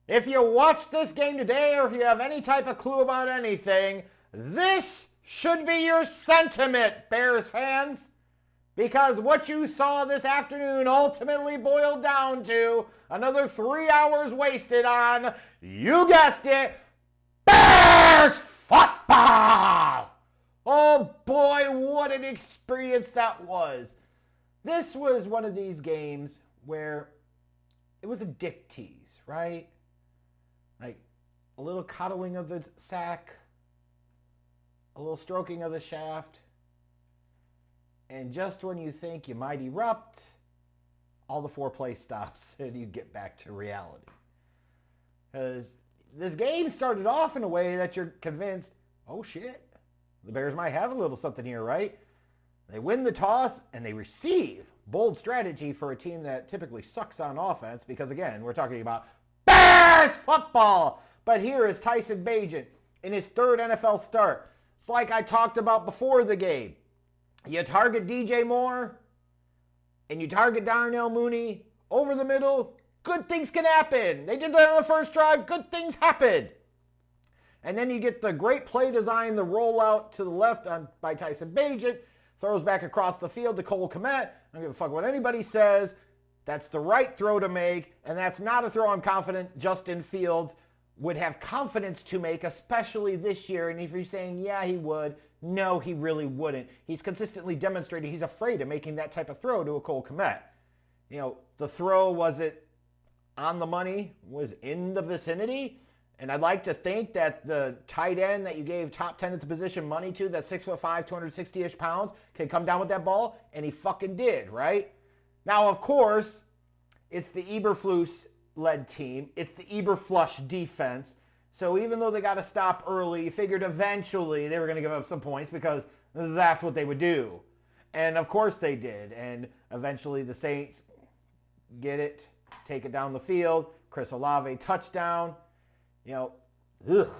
If you watched this game today or if you have any type of clue about anything, this should be your sentiment, Bears fans. Because what you saw this afternoon ultimately boiled down to another 3 hours wasted on, you guessed it, Bears football! Oh boy, what an experience that was. This was one of these games where it was a dick tease, right? Like a little coddling of the sack, a little stroking of the shaft, and just when you think you might erupt, all the foreplay stops and you get back to reality. Because this game started off in a way that you're convinced, oh shit, the Bears might have a little something here, right? They win the toss and they receive. Bold strategy for a team that typically sucks on offense because, again, we're talking about Bears football. But here is Tyson Bagent in his third NFL start. It's like I talked about before the game. You target DJ Moore and you target Darnell Mooney over the middle, good things can happen. They did that on the first drive, good things happen. And then you get the great play design, the rollout to the left by Tyson Bagent, throws back across the field to Cole Kmet. I don't give a fuck what anybody says. That's the right throw to make, and that's not a throw I'm confident Justin Fields would have confidence to make, especially this year. And if you're saying, yeah, he would, no, he really wouldn't. He's consistently demonstrated he's afraid of making that type of throw to a Cole Kmet. You know, the throw, was it on the money? Was in the vicinity? And I'd like to think that the tight end that you gave top 10 at the position money to, that's 6'5", 260-ish pounds, can come down with that ball, and he fucking did, right? Now, of course, it's the Eberflus-led team. It's the Eberflush defense. So even though they got to stop early, you figured eventually they were going to give up some points because that's what they would do. And of course they did. And eventually the Saints get it, take it down the field. Chris Olave touchdown. You know, ugh.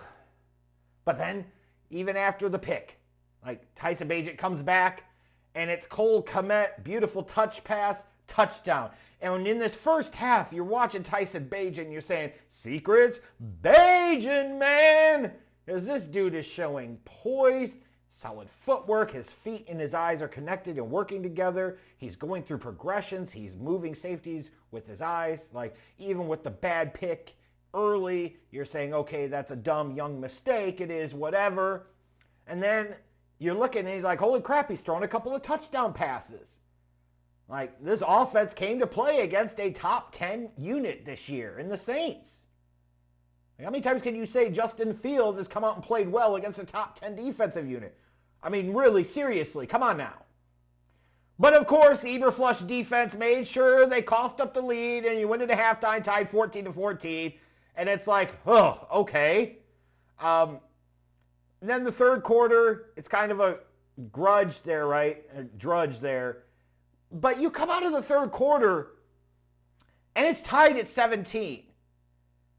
But then, even after the pick, like Tyson Bagent comes back, and it's Cole Kmet, beautiful touch pass, touchdown. And in this first half, you're watching Tyson Bagent, and you're saying, secrets, Bagent, man! Because this dude is showing poise, solid footwork, his feet and his eyes are connected and working together. He's going through progressions, he's moving safeties with his eyes, like even with the bad pick, early, you're saying, okay, that's a dumb young mistake. It is whatever. And then you're looking and he's like, holy crap, he's throwing a couple of touchdown passes. Like, this offense came to play against a top 10 unit this year in the Saints. Like, how many times can you say Justin Fields has come out and played well against a top 10 defensive unit? I mean, really, seriously, come on now. But of course, the Eberflush defense made sure they coughed up the lead and you went into halftime tied 14-14. And it's like, oh, okay. Then the third quarter, it's kind of a grudge there, right? A drudge there. But you come out of the third quarter, and it's tied at 17.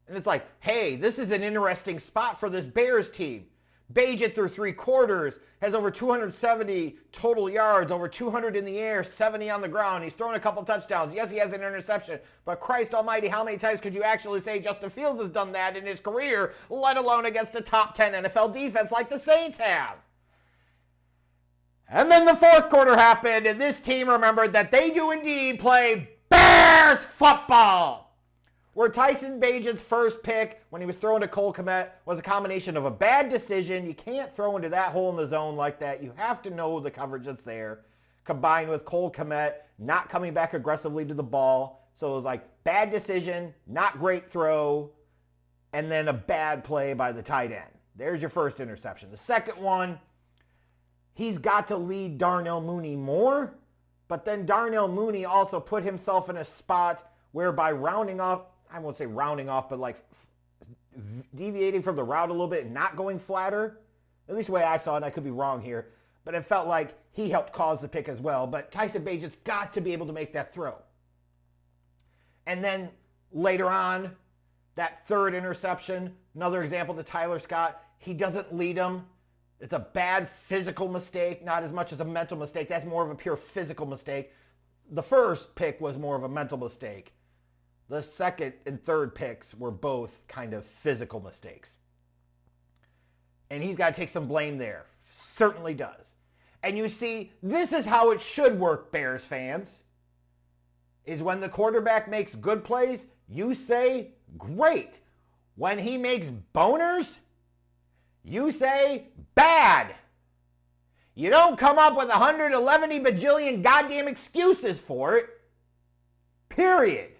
And it's like, hey, this is an interesting spot for this Bears team. Bagent through three quarters has over 270 total yards, over 200 in the air, 70 on the ground. He's thrown a couple touchdowns. Yes, he has an interception, but Christ almighty, how many times could you actually say Justin Fields has done that in his career, let alone against a top 10 NFL defense like the Saints have? And then the fourth quarter happened, and this team remembered that they do indeed play Bears football. Where Tyson Bagent's first pick, when he was throwing to Cole Kmet, was a combination of a bad decision. You can't throw into that hole in the zone like that. You have to know the coverage that's there. Combined with Cole Kmet not coming back aggressively to the ball. So it was like bad decision, not great throw, and then a bad play by the tight end. There's your first interception. The second one, he's got to lead Darnell Mooney more, but then Darnell Mooney also put himself in a spot whereby rounding off, I won't say rounding off, but like deviating from the route a little bit and not going flatter. At least the way I saw it, I could be wrong here. But it felt like he helped cause the pick as well. But Tyson Bagent's got to be able to make that throw. And then later on, that third interception, another example to Tyler Scott, he doesn't lead him. It's a bad physical mistake, not as much as a mental mistake. That's more of a pure physical mistake. The first pick was more of a mental mistake. the second and third picks were both kind of physical mistakes. And he's got to take some blame there. Certainly does. And you see, this is how it should work, Bears fans. Is when the quarterback makes good plays, you say, great. When he makes boners, you say, bad. You don't come up with 111 bajillion goddamn excuses for it. Period.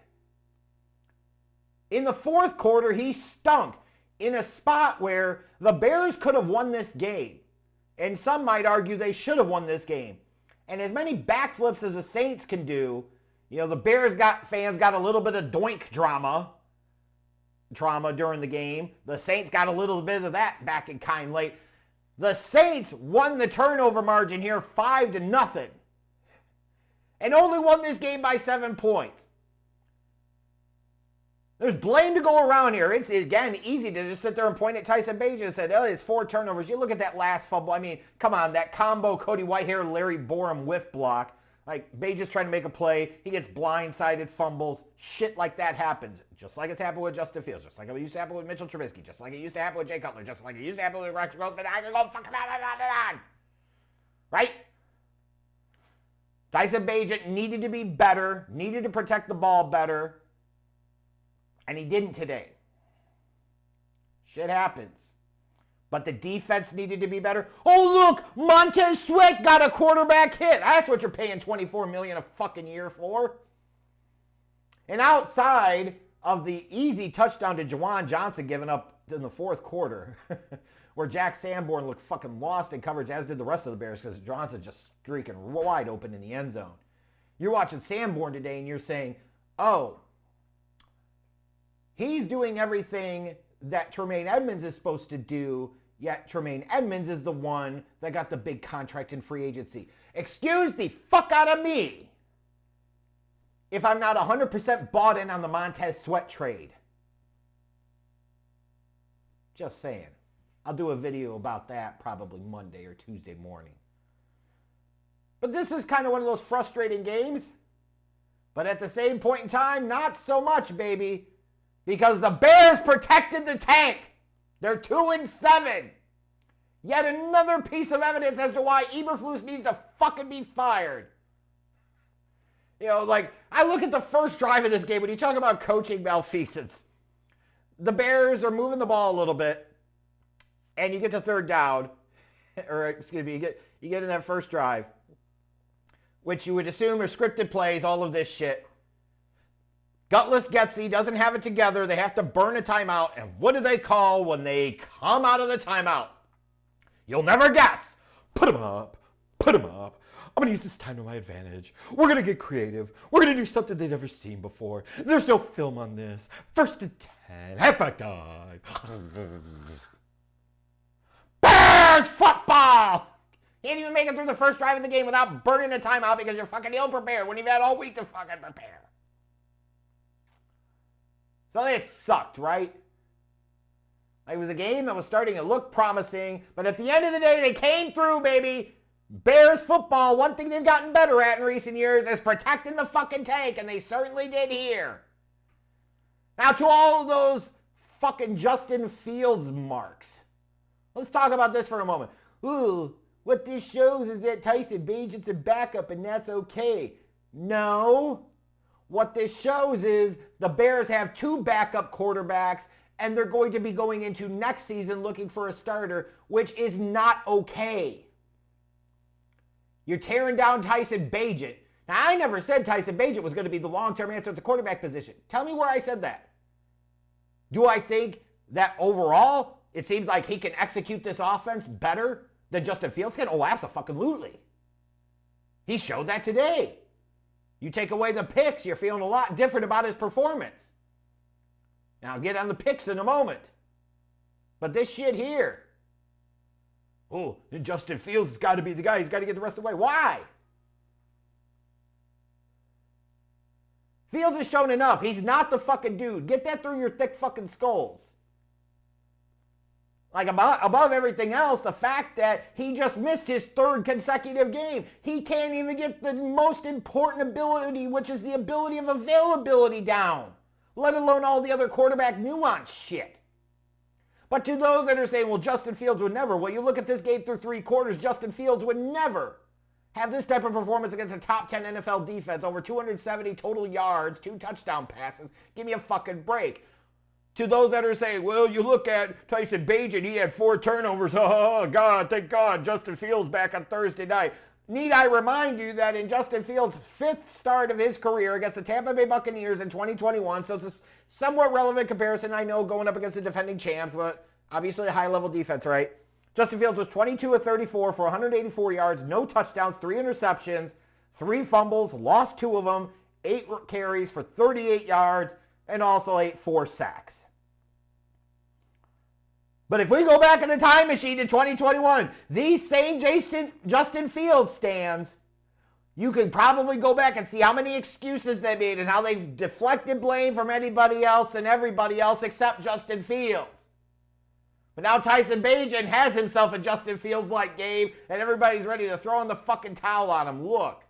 In the fourth quarter, he stunk in a spot where the Bears could have won this game. And some might argue they should have won this game. And as many backflips as the Saints can do, the Bears fans got a little bit of doink drama during the game. The Saints got a little bit of that back in kind late. The Saints won the turnover margin here 5-0. And only won this game by 7 points. There's blame to go around here. It's, again, easy to just sit there and point at Tyson Bagent and say, oh, it's 4 turnovers. You look at that last fumble. I mean, come on, that combo Cody Whitehair, Larry Borum whiff block. Like, Bagent's trying to make a play. He gets blindsided, fumbles. Shit like that happens. Just like it's happened with Justin Fields. Just like it used to happen with Mitchell Trubisky. Just like it used to happen with Jay Cutler. Just like it used to happen with Rex Grossman. I can go fucking on. Right? Tyson Bagent needed to be better. Needed to protect the ball better. And he didn't today. Shit happens. But the defense needed to be better. Oh, look, Montez Sweat got a quarterback hit. That's what you're paying $24 million a fucking year for. And outside of the easy touchdown to Juwan Johnson given up in the fourth quarter, where Jack Sanborn looked fucking lost in coverage, as did the rest of the Bears, because Johnson just streaking wide open in the end zone. You're watching Sanborn today and you're saying, oh, he's doing everything that Tremaine Edmunds is supposed to do, yet Tremaine Edmunds is the one that got the big contract in free agency. Excuse the fuck out of me if I'm not 100% bought in on the Montez Sweat trade. Just saying. I'll do a video about that probably Monday or Tuesday morning. But this is kind of one of those frustrating games. But at the same point in time, not so much, baby. Because the Bears protected the tank. They're 2-7. Yet another piece of evidence as to why Eberflus needs to fucking be fired. I look at the first drive of this game. When you talk about coaching malfeasance, the Bears are moving the ball a little bit. And you get to third down. Or, excuse me, you get in that first drive. Which you would assume are scripted plays, all of this shit. Gutless Getsy doesn't have it together. They have to burn a timeout. And what do they call when they come out of the timeout? You'll never guess. Put them up. Put them up. I'm going to use this time to my advantage. We're going to get creative. We're going to do something they've never seen before. There's no film on this. 1st and 10. Halfback dive. Bears football! You can't even make it through the first drive of the game without burning a timeout because you're fucking ill-prepared when you've had all week to fucking prepare. So this sucked, right? It was a game that was starting to look promising, but at the end of the day, they came through, baby. Bears football, one thing they've gotten better at in recent years is protecting the fucking tank, and they certainly did here. Now, to all of those fucking Justin Fields marks, let's talk about this for a moment. Ooh, what this shows is that Tyson Bagent's a backup, and that's okay. No. What this shows is the Bears have 2 backup quarterbacks, and they're going to be going into next season looking for a starter, which is not okay. You're tearing down Tyson Bagent. Now, I never said Tyson Bagent was going to be the long-term answer at the quarterback position. Tell me where I said that. Do I think that overall it seems like he can execute this offense better than Justin Fields can? Oh, absolutely. He showed that today. You take away the picks, you're feeling a lot different about his performance. Now, I'll get on the picks in a moment. But this shit here. Oh, Justin Fields has got to be the guy. He's got to get the rest of the way. Why? Fields has shown enough. He's not the fucking dude. Get that through your thick fucking skulls. Like above everything else, the fact that he just missed his 3rd consecutive game. He can't even get the most important ability, which is the ability of availability down. let alone all the other quarterback nuance shit. But to those that are saying, well, Justin Fields would never, well, you look at this game through 3 quarters, Justin Fields would never have this type of performance against a top 10 NFL defense, over 270 total yards, 2 touchdown passes. Give me a fucking break. To those that are saying, well, you look at Tyson Bagent, he had 4 turnovers. Oh, God, thank God, Justin Fields back on Thursday night. Need I remind you that in Justin Fields' 5th start of his career against the Tampa Bay Buccaneers in 2021, so it's a somewhat relevant comparison, I know, going up against the defending champ, but obviously a high-level defense, right? Justin Fields was 22 of 34 for 184 yards, no touchdowns, 3 interceptions, 3 fumbles, lost 2 of them, 8 carries for 38 yards, and also 8 forced sacks. But if we go back in the time machine to 2021, these same Justin Fields stands, you could probably go back and see how many excuses they made and how they've deflected blame from anybody else and everybody else except Justin Fields. But now Tyson Bagent has himself a Justin Fields-like game, and everybody's ready to throw in the fucking towel on him. Look.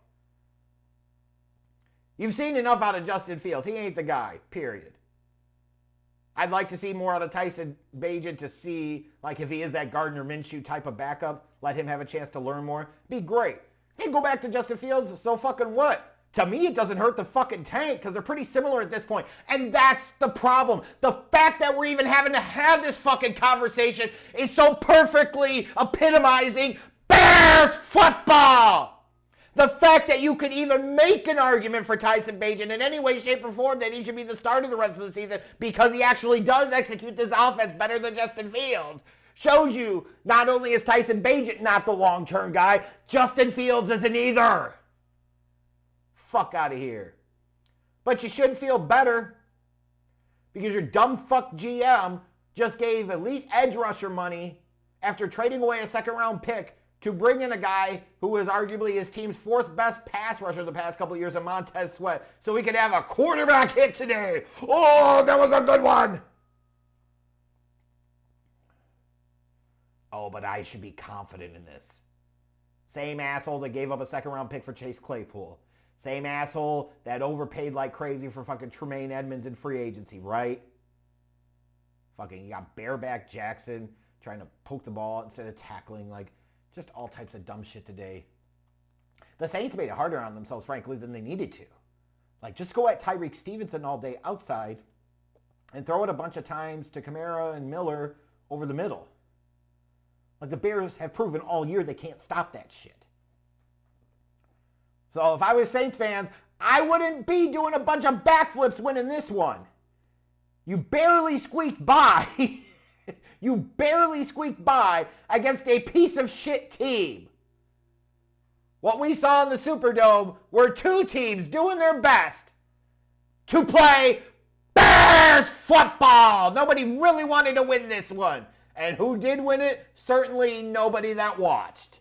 You've seen enough out of Justin Fields. He ain't the guy, period. I'd like to see more out of Tyson Bagent to see, like, if he is that Gardner Minshew type of backup, let him have a chance to learn more. Be great. Then go back to Justin Fields, so fucking what? To me, it doesn't hurt the fucking tank because they're pretty similar at this point. And that's the problem. The fact that we're even having to have this fucking conversation is so perfectly epitomizing Bears football. The fact that you could even make an argument for Tyson Bagent in any way, shape, or form that he should be the starter the rest of the season because he actually does execute this offense better than Justin Fields shows you not only is Tyson Bagent not the long-term guy, Justin Fields isn't either. Fuck out of here. But you should feel better because your dumb fuck GM just gave elite edge rusher money after trading away a second-round pick to bring in a guy who was arguably his team's 4th best pass rusher the past couple of years in Montez Sweat, so we could have a quarterback hit today. Oh, that was a good one. Oh, but I should be confident in this. Same asshole that gave up a second-round pick for Chase Claypool. Same asshole that overpaid like crazy for fucking Tremaine Edmonds in free agency, right? Fucking, you got bareback Jackson trying to poke the ball instead of tackling, like, just all types of dumb shit today. The Saints made it harder on themselves, frankly, than they needed to. Like, just go at Tyreek Stevenson all day outside and throw it a bunch of times to Kamara and Miller over the middle. Like, the Bears have proven all year they can't stop that shit. So if I was Saints fans, I wouldn't be doing a bunch of backflips winning this one. You barely squeaked by. You barely squeaked by against a piece of shit team. What we saw in the Superdome were 2 teams doing their best to play Bears football. Nobody really wanted to win this one. And who did win it? Certainly nobody that watched.